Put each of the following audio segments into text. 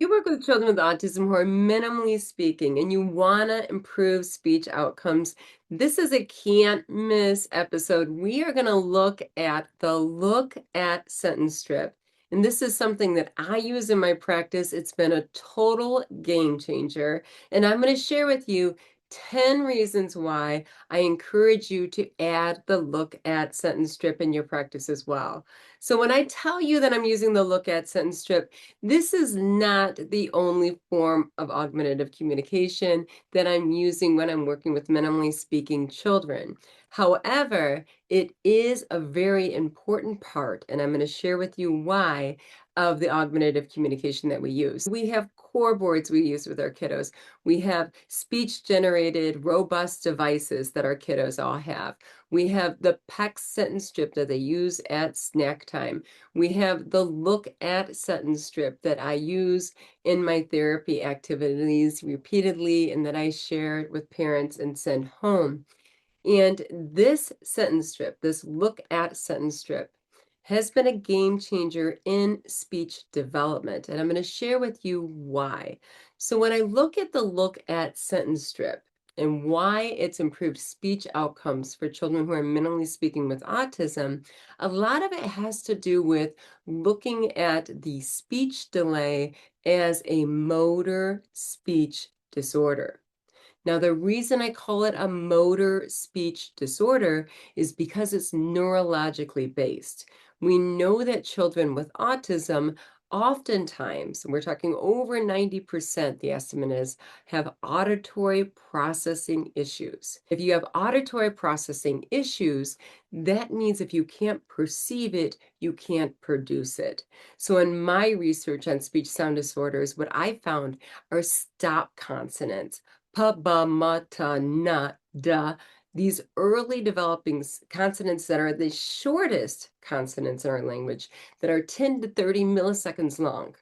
You work with children with autism who are minimally speaking and you want to improve speech outcomes. This is a can't miss episode. We are going to look at the look at sentence strip. And this is something that I use in my practice. It's been a total game changer. And I'm going to share with you 10 reasons why I encourage you to add the look at sentence strip in your practice as well. So when I tell you that I'm using the look at sentence strip, this is not the only form of augmentative communication that I'm using when I'm working with minimally speaking children. However, it is a very important part, and I'm going to share with you why, of the augmentative communication that we use. We have core boards we use with our kiddos. We have speech-generated robust devices that our kiddos all have. We have the PEC sentence strip that they use at snack time. We have the look at sentence strip that I use in my therapy activities repeatedly and that I share with parents and send home. And this sentence strip, this look at sentence strip, has been a game changer in speech development. And I'm going to share with you why. So when I look at the look at sentence strip and why it's improved speech outcomes for children who are minimally speaking with autism, a lot of it has to do with looking at the speech delay as a motor speech disorder. Now, the reason I call it a motor speech disorder is because it's neurologically based. We know that children with autism oftentimes, and we're talking over 90%, the estimate is, have auditory processing issues. If you have auditory processing issues, that means if you can't perceive it, you can't produce it. So in my research on speech sound disorders, what I found are stop consonants. Pa, ba, ma, ta, na, da. These early developing consonants that are the shortest consonants in our language, that are 10 to 30 milliseconds long.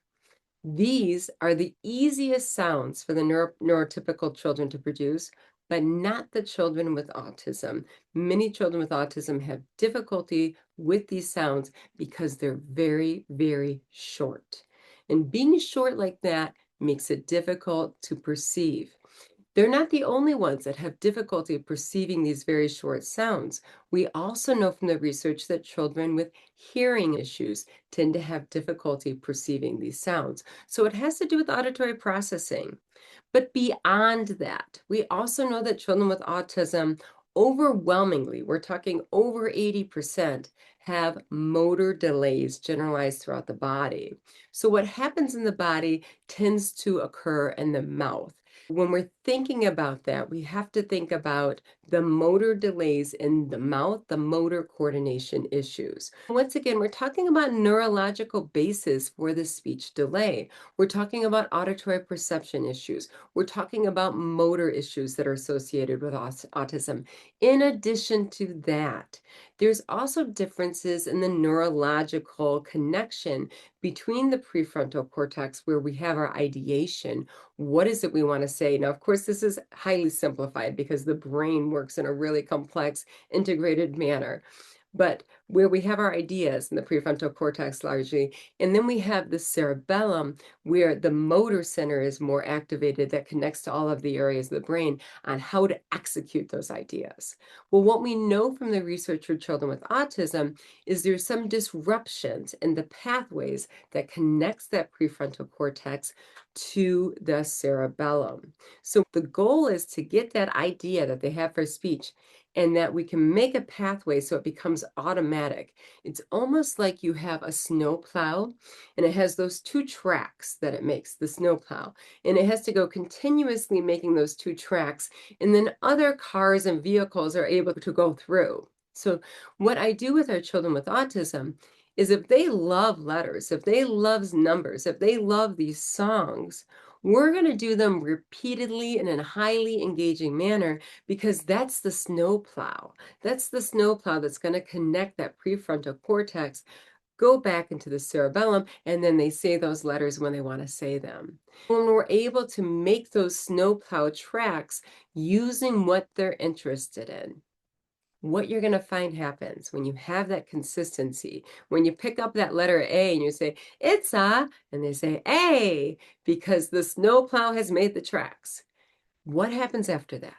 These are the easiest sounds for the neurotypical children to produce, but not the children with autism. Many children with autism have difficulty with these sounds because they're very, very short. And being short like that makes it difficult to perceive. They're not the only ones that have difficulty perceiving these very short sounds. We also know from the research that children with hearing issues tend to have difficulty perceiving these sounds. So it has to do with auditory processing. But beyond that, we also know that children with autism, overwhelmingly, we're talking over 80%, have motor delays generalized throughout the body. So what happens in the body tends to occur in the mouth. When we're thinking about that, we have to think about the motor delays in the mouth, the motor coordination issues. Once again, we're talking about neurological basis for the speech delay. We're talking about auditory perception issues. We're talking about motor issues that are associated with autism. In addition to that, there's also differences in the neurological connection between the prefrontal cortex, where we have our ideation. What is it we want to say? Now, of course, this is highly simplified because the brain works in a really complex, integrated manner. But where we have our ideas in the prefrontal cortex largely, and then we have the cerebellum where the motor center is more activated that connects to all of the areas of the brain on how to execute those ideas. Well, what we know from the research for children with autism is there's some disruptions in the pathways that connects that prefrontal cortex to the cerebellum. So the goal is to get that idea that they have for speech and that we can make a pathway so it becomes automatic. It's almost like you have a snowplow and it has those two tracks that it makes, the snowplow, and it has to go continuously making those two tracks, and then other cars and vehicles are able to go through. So what I do with our children with autism is if they love letters, if they love numbers, if they love these songs, we're going to do them repeatedly in a highly engaging manner because that's the snowplow. That's the snowplow that's going to connect that prefrontal cortex, go back into the cerebellum, and then they say those letters when they want to say them. When we're able to make those snowplow tracks using what they're interested in. what you're going to find happens when you have that consistency. When you pick up that letter A and you say, it's a, and they say, A, because the snowplow has made the tracks. What happens after that?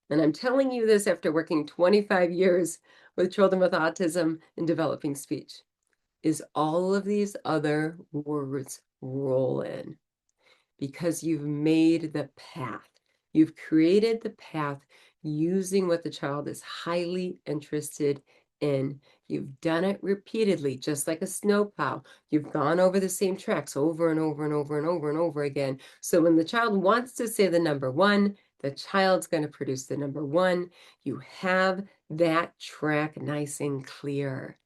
And I'm telling you this after working 25 years with children with autism and developing speech, is all of these other words roll in because you've made the path. You've created the path using what the child is highly interested in. You've done it repeatedly, just like a snowplow. You've gone over the same tracks over and over and over and over and over again. So when the child wants to say the number one, the child's going to produce the number one. You have that track nice and clear.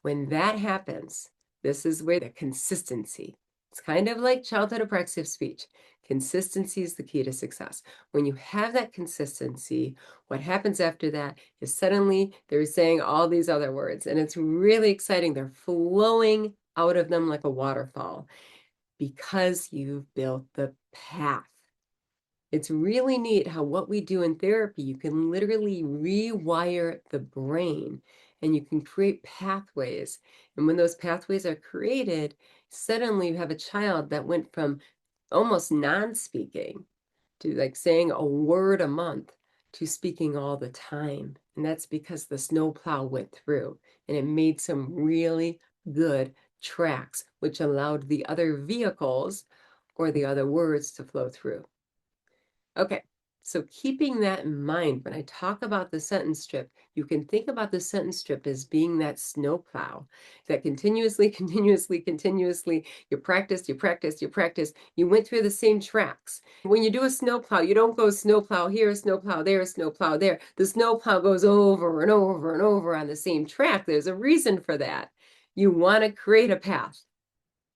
When that happens, this is where the consistency. It's kind of like childhood apraxic speech. Consistency is the key to success. When you have that consistency, what happens after that is suddenly they're saying all these other words, and it's really exciting. They're flowing out of them like a waterfall because you've built the path. It's really neat how what we do in therapy, you can literally rewire the brain and you can create pathways. And when those pathways are created, suddenly you have a child that went from almost non-speaking to like saying a word a month to speaking all the time. And that's because the snowplow went through and it made some really good tracks, which allowed the other vehicles or the other words to flow through. Okay, so keeping that in mind, when I talk about the sentence strip, you can think about the sentence strip as being that snowplow that continuously, you practice, you practice, you practice, you went through the same tracks. When you do a snowplow, you don't go snowplow here, snowplow there, snowplow there. The snowplow goes over and over and over on the same track. There's a reason for that. You want to create a path.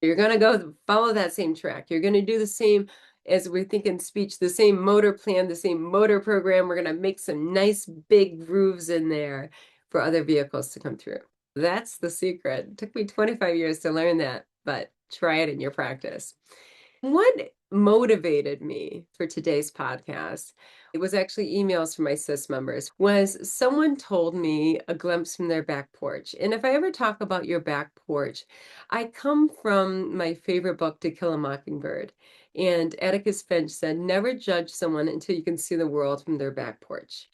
You're going to go follow that same track. You're going to do the same as we think in speech, the same motor plan, the same motor program. We're going to make some nice big grooves in there for other vehicles to come through. That's the secret. It took me 25 years to learn that, but try it in your practice. What motivated me for today's podcast, it was actually emails from my CIS members, was someone told me a glimpse from their back porch. And if I ever talk about your back porch, I come from my favorite book, To Kill a Mockingbird. And Atticus Finch said, never judge someone until you can see the world from their back porch.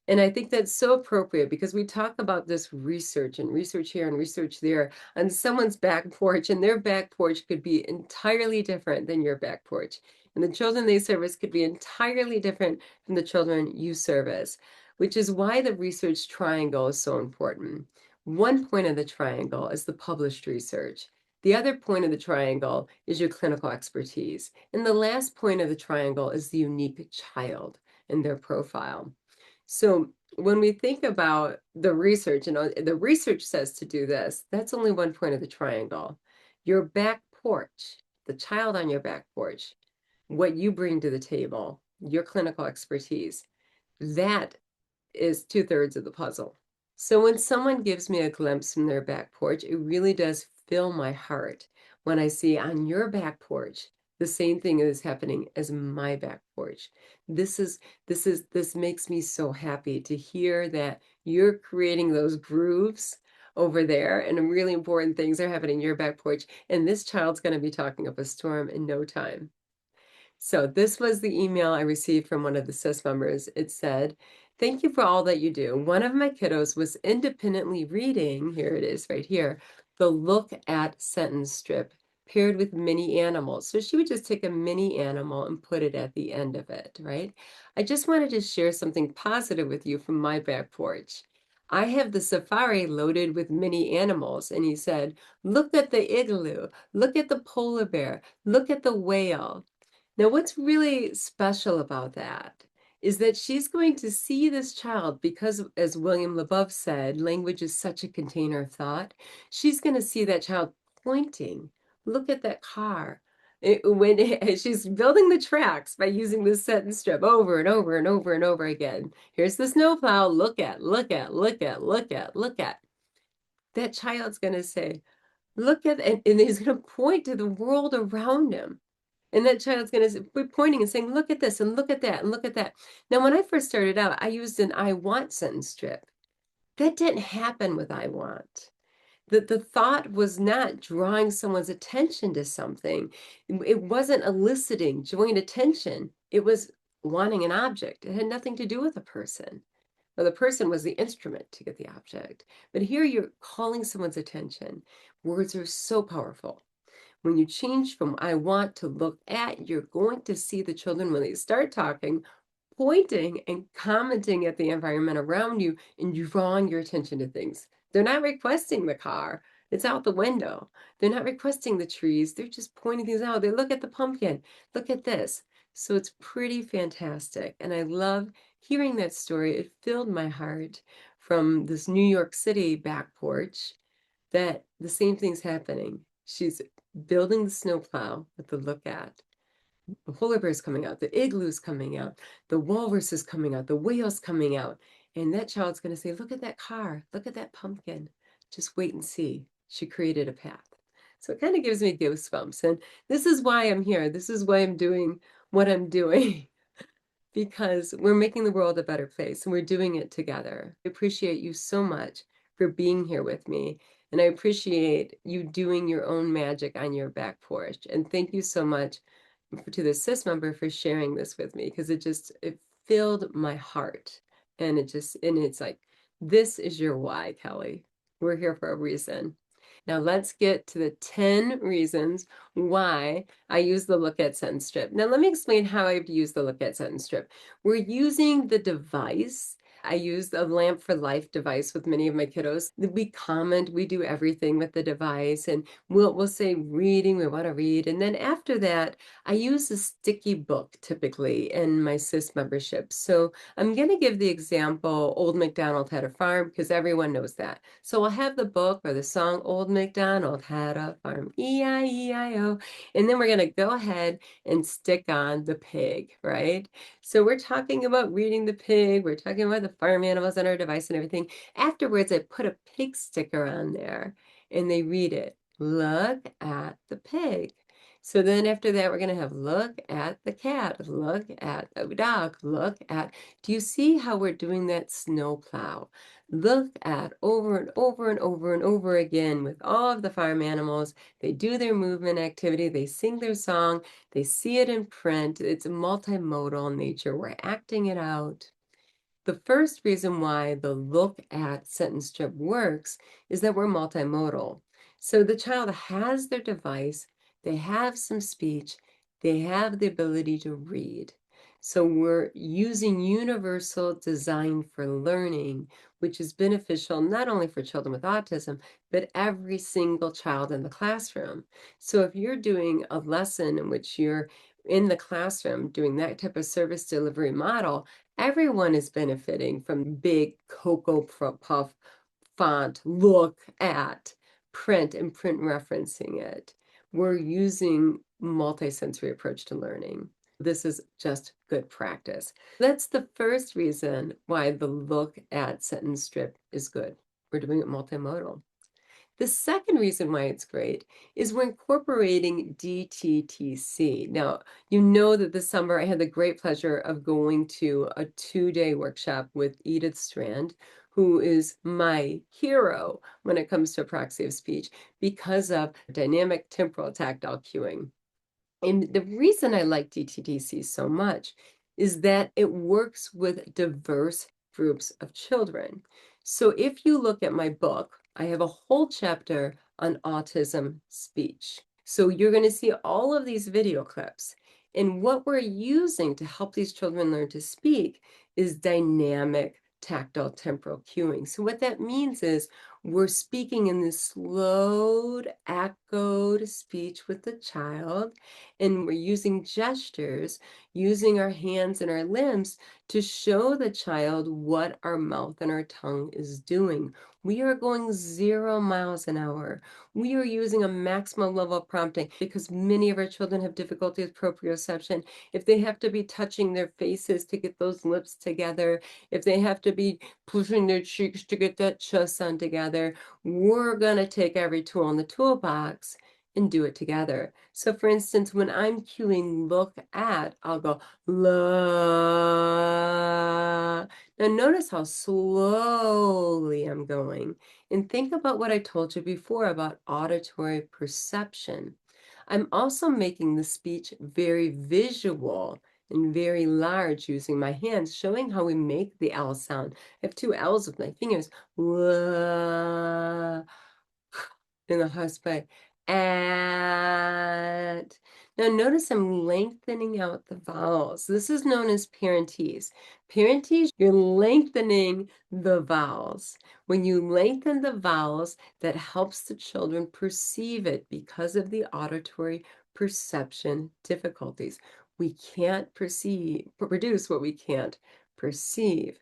And I think that's so appropriate because we talk about this research and research here and research there on someone's back porch, and their back porch could be entirely different than your back porch. And the children they service could be entirely different from the children you service, which is why the research triangle is so important. One point of the triangle is the published research. The other point of the triangle is your clinical expertise. And the last point of the triangle is the unique child and their profile. So when we think about the research, the research says to do this, that's only one point of the triangle. Your back porch, the child on your back porch, what you bring to the table, your clinical expertise, that is 2/3 of the puzzle. So when someone gives me a glimpse from their back porch, it really does fill my heart when I see on your back porch the same thing is happening as my back porch. This makes me so happy to hear that you're creating those grooves over there and really important things are happening in your back porch, and this child's going to be talking up a storm in no time. So this was the email I received from one of the CIS members. It said, thank you for all that you do. One of my kiddos was independently reading, here it is right here, the look at sentence strip paired with mini animals. So she would just take a mini animal and put it at the end of it, right? I just wanted to share something positive with you from my back porch. I have the safari loaded with mini animals. And he said, look at the igloo, look at the polar bear, look at the whale. Now, what's really special about that is that she's going to see this child because, as William LaBeouf said, language is such a container of thought. She's going to see that child pointing. Look at that car. She's building the tracks by using this sentence strip over and over and over and over again. Here's the snowplow. Look at, look at, look at, look at, look at. That child's going to say, look at, and he's going to point to the world around him. And that child's going to be pointing and saying, look at this and look at that and look at that. Now, when I first started out, I used an I want sentence strip That didn't happen with I want. The thought was not drawing someone's attention to something. It wasn't eliciting joint attention. It was wanting an object. It had nothing to do with a person. Well, the person was the instrument to get the object. But here you're calling someone's attention. Words are so powerful. When you change from I want to look at, you're going to see the children when they start talking, pointing and commenting at the environment around you and drawing your attention to things. They're not requesting the car. It's out the window. They're not requesting the trees. They're just pointing things out. They look at the pumpkin. Look at this. So it's pretty fantastic. And I love hearing that story. It filled my heart from this New York City back porch that the same thing's happening. She's building the snowplow with the look at. The polar bear's coming out, the igloo's coming out, the walrus is coming out, the whale's coming out. And that child's going to say, look at that car, look at that pumpkin. Just wait and see. She created a path. So it kind of gives me goosebumps. And this is why I'm here. This is why I'm doing what I'm doing. Because we're making the world a better place and we're doing it together. I appreciate you so much for being here with me. And I appreciate you doing your own magic on your back porch. And thank you so much to the CIS member for sharing this with me, because it filled my heart. And it's like, this is your why, Kelly. We're here for a reason. Now let's get to the 10 reasons why I use the look at sentence strip. Now let me explain how I use the look at sentence strip. We're using the device. I use the Lamp for Life device with many of my kiddos. We comment, we do everything with the device, and we'll say reading, we want to read. And then after that, I use a sticky book typically in my CIS membership. So I'm going to give the example, Old MacDonald Had a Farm, because everyone knows that. So I'll have the book or the song, Old MacDonald Had a Farm, E-I-E-I-O. And then we're going to go ahead and stick on the pig, right? So we're talking about reading the pig. We're talking about the farm animals on our device and everything. Afterwards, I put a pig sticker on there and they read it. Look at the pig. So then after that, we're going to have look at the cat, look at the dog, look at, do you see how we're doing that snowplow? Look at over and over and over and over again with all of the farm animals. They do their movement activity, they sing their song, they see it in print. It's a multimodal nature. We're acting it out. The first reason why the look at sentence strip works is that we're multimodal. So the child has their device, they have some speech, they have the ability to read. So we're using universal design for learning, which is beneficial not only for children with autism, but every single child in the classroom. So if you're doing a lesson in which you're in the classroom doing that type of service delivery model, everyone is benefiting from big Cocoa Puff font, look at, print and print referencing it. We're using multisensory approach to learning. This is just good practice. That's the first reason why the look at sentence strip is good. We're doing it multimodal. The second reason why it's great is we're incorporating DTTC. Now, you know that this summer I had the great pleasure of going to a 2-day workshop with Edith Strand, who is my hero when it comes to apraxia of speech because of dynamic temporal tactile cueing. And the reason I like DTTC so much is that it works with diverse groups of children. So if you look at my book, I have a whole chapter on autism speech. So you're going to see all of these video clips. And what we're using to help these children learn to speak is dynamic tactile temporal cueing. So what that means is we're speaking in this slowed, echoed speech with the child, and we're using gestures, using our hands and our limbs to show the child what our mouth and our tongue is doing. We are going 0 miles an hour. We are using a maximum level of prompting because many of our children have difficulty with proprioception. If they have to be touching their faces to get those lips together, if they have to be pushing their cheeks to get that chest sound together, we're going to take every tool in the toolbox and do it together. So for instance, when I'm cueing look at, I'll go la. Now notice how slowly I'm going. And think about what I told you before about auditory perception. I'm also making the speech very visual and very large using my hands, showing how we make the L sound. I have two L's with my fingers. La, in the husband. At. Now notice I'm lengthening out the vowels. This is known as parentheses. Parentheses, you're lengthening the vowels. When you lengthen the vowels, that helps the children perceive it because of the auditory perception difficulties. We can't produce what we can't perceive.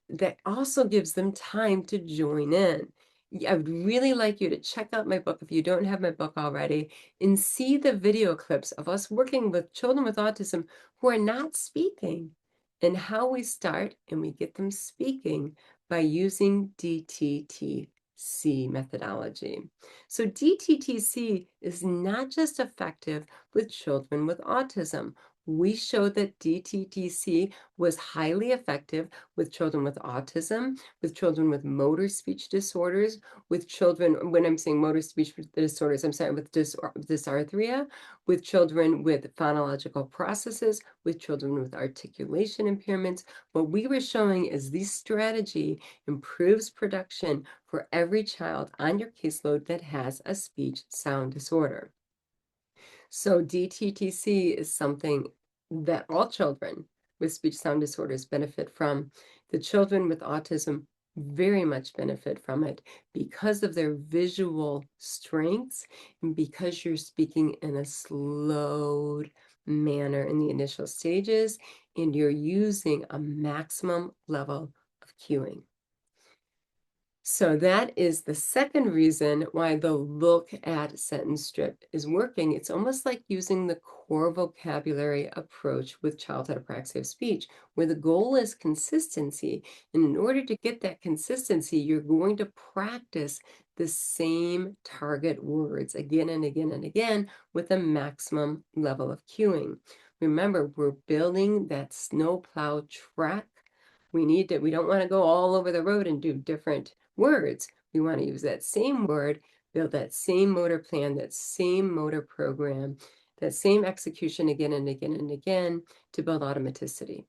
That also gives them time to join in. I would really like you to check out my book if you don't have my book already and see the video clips of us working with children with autism who are not speaking and how we start and we get them speaking by using DTTC methodology. So DTTC is not just effective with children with autism. We showed that DTTC was highly effective with children with autism, with children with motor speech disorders, with children, when I'm saying motor speech disorders, I'm sorry, with dysarthria, with children with phonological processes, with children with articulation impairments. What we were showing is this strategy improves production for every child on your caseload that has a speech sound disorder. So DTTC is something that all children with speech sound disorders benefit from. The children with autism very much benefit from it because of their visual strengths and because you're speaking in a slowed manner in the initial stages and you're using a maximum level of cueing. So that is the second reason why the look at sentence strip is working. It's almost like using the core vocabulary approach with childhood apraxia of speech, where the goal is consistency. And in order to get that consistency, you're going to practice the same target words again and again and again with a maximum level of cueing. Remember, we're building that snowplow track. We don't want to go all over the road and do different words. We want to use that same word, build that same motor plan, that same motor program, that same execution again and again and again to build automaticity.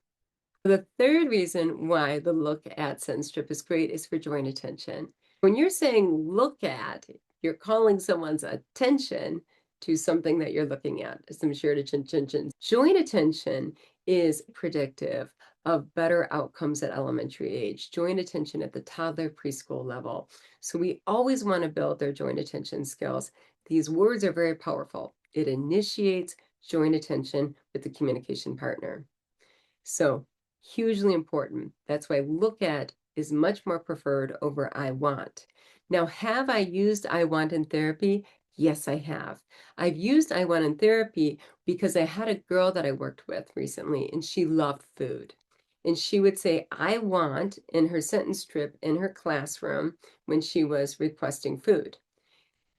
The third reason why the look at sentence strip is great is for joint attention. When you're saying look at, you're calling someone's attention to something that you're looking at, some shared attention. Joint attention is predictive of better outcomes at elementary age, joint attention at the toddler preschool level. So we always want to build their joint attention skills. These words are very powerful. It initiates joint attention with the communication partner. So hugely important. That's why look at is much more preferred over I want. Now, have I used I want in therapy? Yes, I have. I've used I want in therapy because I had a girl that I worked with recently and she loved food. And she would say, I want in her sentence strip in her classroom when she was requesting food.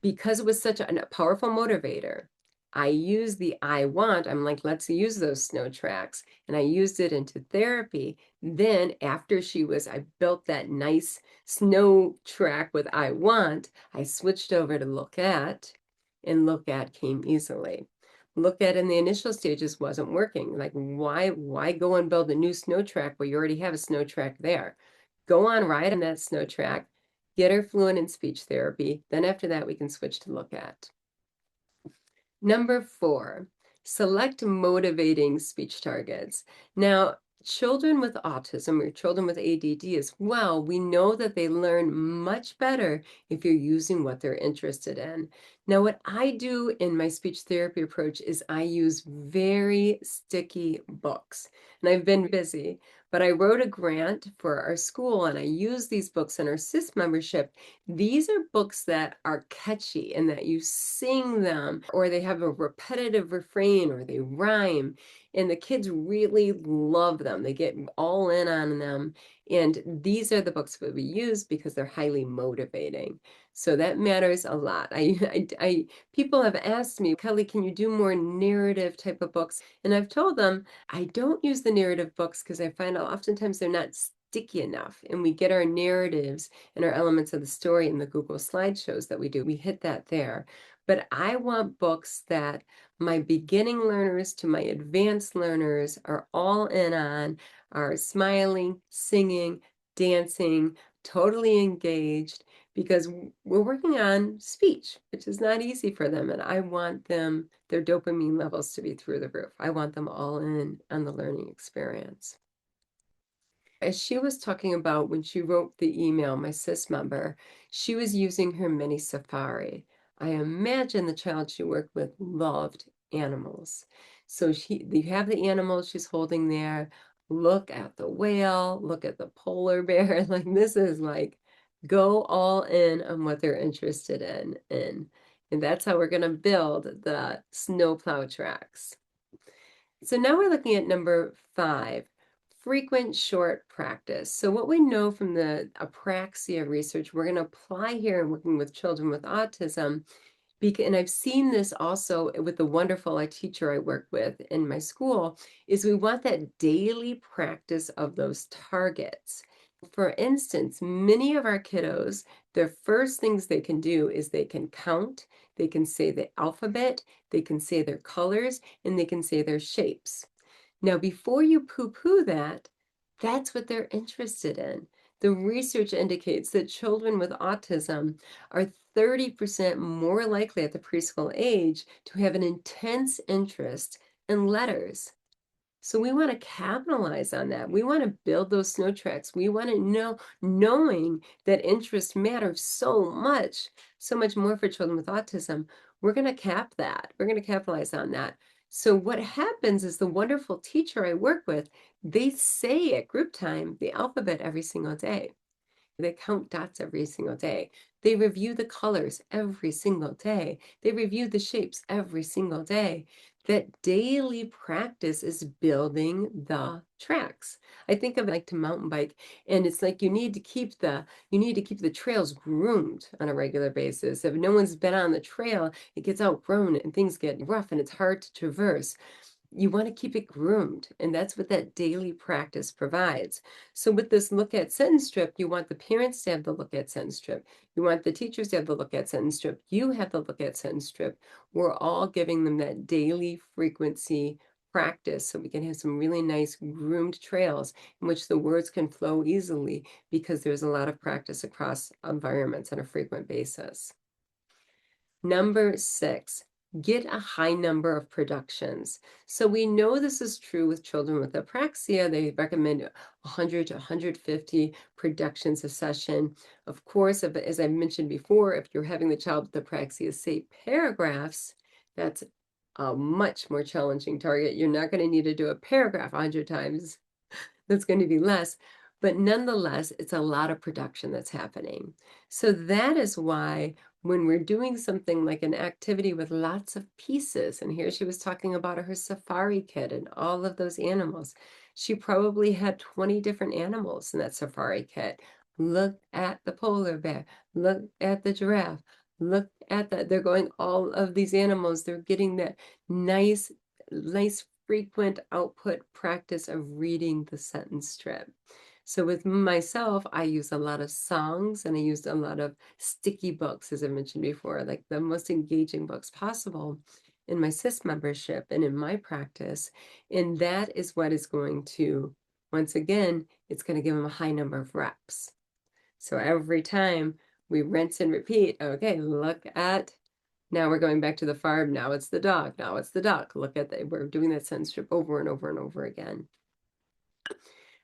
Because it was such a powerful motivator, I used the I want, I'm like, let's use those snow tracks. And I used it into therapy. Then after I built that nice snow track with I want, I switched over to look at, and look at came easily. Look at in the initial stages wasn't working. Like, why go and build a new snow track where you already have a snow track there? Go on, ride on that snow track, get her fluent in speech therapy. Then after that, we can switch to look at. Number 4, select motivating speech targets. Now, children with autism or children with ADD as well, we know that they learn much better if you're using what they're interested in. Now, what I do in my speech therapy approach is I use very sticky books. And I've been busy, but I wrote a grant for our school and I use these books in our SIS membership. These are books that are catchy and that you sing them, or they have a repetitive refrain, or they rhyme, and the kids really love them. They get all in on them. And these are the books that we use because they're highly motivating. So that matters a lot. People have asked me, Kelly, can you do more narrative type of books? And I've told them I don't use the narrative books because I find oftentimes they're not sticky enough. And we get our narratives and our elements of the story in the Google slideshows that we do. We hit that there. But I want books that my beginning learners to my advanced learners are all in on, are smiling, singing, dancing, totally engaged, because we're working on speech, which is not easy for them. And I want them, their dopamine levels to be through the roof. I want them all in on the learning experience. As she was talking about when she wrote the email, my sis member, she was using her mini safari. I imagine the child she worked with loved animals. So you have the animals she's holding there. Look at the whale, look at the polar bear. Like this is like go all in on what they're interested in. And that's how we're going to build the snowplow tracks. So now we're looking at number 5, frequent short practice. So what we know from the apraxia research, we're going to apply here in working with children with autism. And I've seen this also with the wonderful teacher I work with in my school, is we want that daily practice of those targets. For instance, many of our kiddos, the first things they can do is they can count, they can say the alphabet, they can say their colors, and they can say their shapes. Now, before you poo-poo that, that's what they're interested in. The research indicates that children with autism are 30% more likely at the preschool age to have an intense interest in letters. So we want to capitalize on that. We want to build those snow tracks. We want to know, knowing that interest matters so much more for children with autism. We're going to cap that. We're going to capitalize on that. So what happens is the wonderful teacher I work with, they say at group time the alphabet every single day. They count dots every single day. They review the colors every single day. They review the shapes every single day. That daily practice is building the tracks. I think of it like to mountain bike, and it's like you need to keep the trails groomed on a regular basis. If no one's been on the trail, it gets outgrown and things get rough and it's hard to traverse. You want to keep it groomed, and that's what that daily practice provides. So with this look at sentence strip, you want the parents to have the look at sentence strip. You want the teachers to have the look at sentence strip. You have the look at sentence strip. We're all giving them that daily frequency practice so we can have some really nice groomed trails in which the words can flow easily because there's a lot of practice across environments on a frequent basis. Number 6, get a high number of productions. So we know this is true with children with apraxia. They recommend 100 to 150 productions a session. Of course, as I mentioned before, if you're having the child with apraxia say paragraphs, that's a much more challenging target. You're not going to need to do a paragraph 100 times. That's going to be less. But nonetheless, it's a lot of production that's happening. So that is why when we're doing something like an activity with lots of pieces, and here she was talking about her safari kit and all of those animals, she probably had 20 different animals in that safari kit. Look at the polar bear, look at the giraffe, look at that. They're going all of these animals, they're getting that nice frequent output practice of reading the sentence strip. So with myself, I use a lot of songs and I used a lot of sticky books, as I mentioned before, like the most engaging books possible in my SIS membership and in my practice. And that is what is going to, once again, it's going to give them a high number of reps. So every time we rinse and repeat, okay, look at, now we're going back to the farm, now it's the dog, now it's the duck. Look at that, we're doing that sentence strip over and over and over again.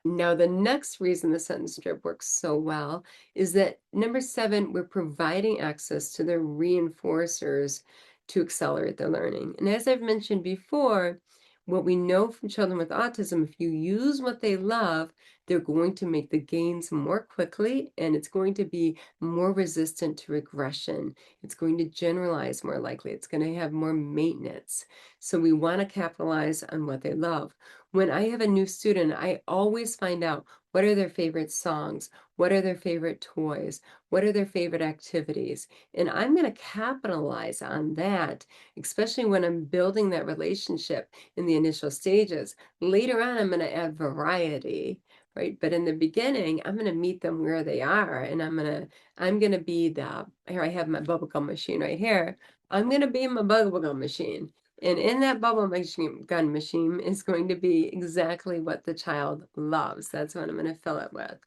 Now, the next reason the sentence strip works so well is that number 7, we're providing access to the reinforcers to accelerate their learning. And as I've mentioned before, what we know from children with autism, if you use what they love, they're going to make the gains more quickly, and it's going to be more resistant to regression. It's going to generalize more likely. It's going to have more maintenance. So we want to capitalize on what they love. When I have a new student, I always find out What are their favorite songs? What are their favorite toys? What are their favorite activities? And I'm going to capitalize on that, especially when I'm building that relationship in the initial stages. Later on, I'm going to add variety, right? But in the beginning, I'm going to meet them where they are, and I'm going to be here I have my bubblegum machine right here. I'm going to be my bubblegum machine. And in that gun machine is going to be exactly what the child loves. That's what I'm going to fill it with.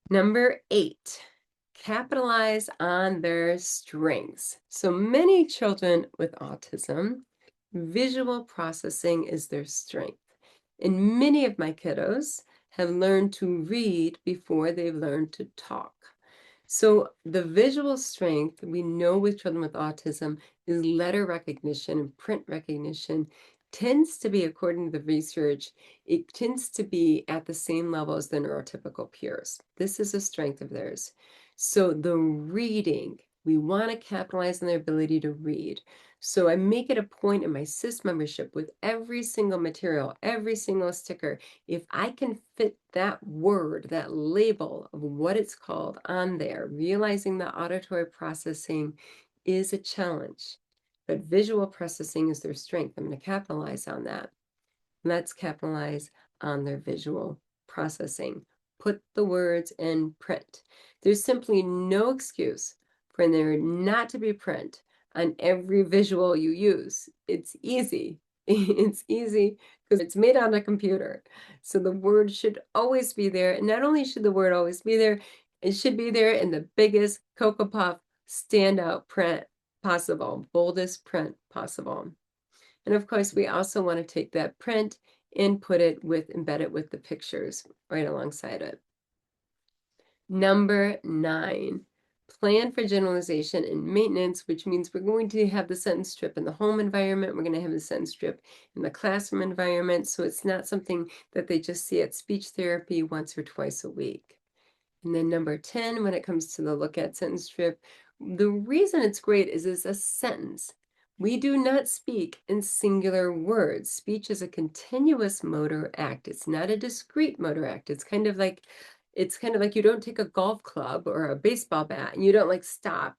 Number 8, capitalize on their strengths. So many children with autism, visual processing is their strength. And many of my kiddos have learned to read before they've learned to talk. So the visual strength we know with children with autism is letter recognition and print recognition tends to be, according to the research, it tends to be at the same level as the neurotypical peers. This is a strength of theirs. So the reading, we want to capitalize on their ability to read. So I make it a point in my SIS membership with every single material, every single sticker, if I can fit that word, that label of what it's called on there, realizing the auditory processing is a challenge, but visual processing is their strength. I'm going to capitalize on that. Let's capitalize on their visual processing. Put the words in print. There's simply no excuse for there not to be print on every visual you use. It's easy. It's easy because it's made on a computer. So the word should always be there. And not only should the word always be there, it should be there in the biggest Cocoa Puff standout print possible, boldest print possible. And of course, we also want to take that print and embed it with the pictures right alongside it. Number 9, plan for generalization and maintenance, which means we're going to have the sentence strip in the home environment. We're going to have the sentence strip in the classroom environment. So it's not something that they just see at speech therapy once or twice a week. And then number 10, when it comes to the look at sentence strip, the reason it's great is it's a sentence. We do not speak in singular words. Speech is a continuous motor act. It's not a discrete motor act. It's kind of like you don't take a golf club or a baseball bat and you don't like stop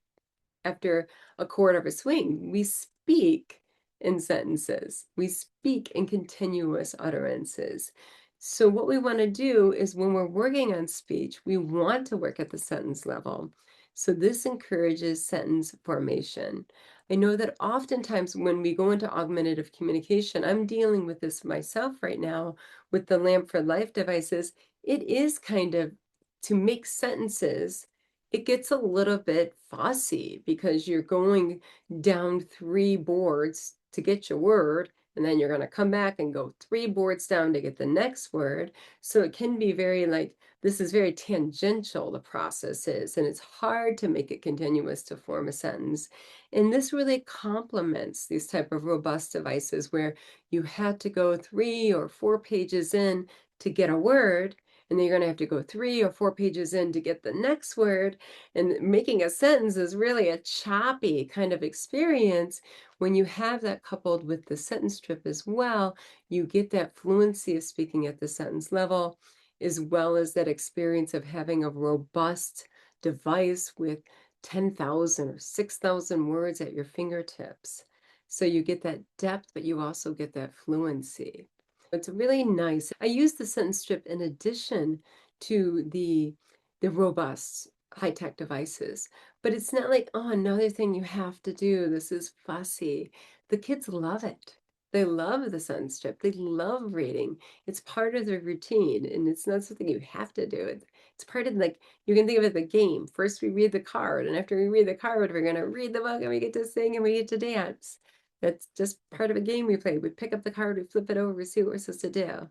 after a quarter of a swing. We speak in sentences. We speak in continuous utterances. So what we want to do is when we're working on speech, we want to work at the sentence level. So this encourages sentence formation. I know that oftentimes when we go into augmentative communication, I'm dealing with this myself right now with the Lamp for Life devices. It is kind of to make sentences, it gets a little bit fussy because you're going down 3 boards to get your word, and then you're going to come back and go 3 boards down to get the next word. So it can be this is very tangential, the process is, and it's hard to make it continuous to form a sentence. And this really complements these type of robust devices where you had to go 3 or 4 pages in to get a word, and then you're going to have to go 3 or 4 pages in to get the next word. And making a sentence is really a choppy kind of experience. When you have that coupled with the sentence strip as well, you get that fluency of speaking at the sentence level, as well as that experience of having a robust device with 10,000 or 6,000 words at your fingertips. So you get that depth, but you also get that fluency. It's really nice. I use the sentence strip in addition to the robust high-tech devices, but it's not like, oh, another thing you have to do. This is fussy. The kids love it. They love the sentence strip. They love reading. It's part of their routine, and it's not something you have to do. It's part of, like, you can think of it as a game. First we read the card, and after we read the card, we're going to read the book, and we get to sing, and we get to dance. That's just part of a game we play. We pick up the card, we flip it over, we see what we're supposed to do.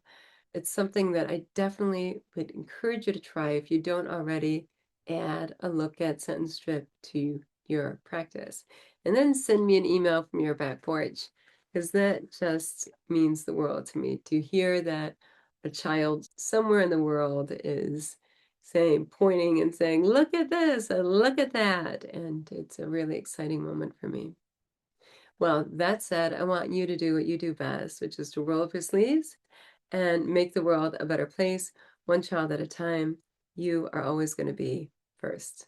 It's something that I definitely would encourage you to try if you don't already. Add a look at sentence strip to your practice. And then send me an email from your back porch, because that just means the world to me to hear that a child somewhere in the world is pointing and saying, look at this and look at that. And it's a really exciting moment for me. Well, that said, I want you to do what you do best, which is to roll up your sleeves and make the world a better place, one child at a time. You are always going to be first.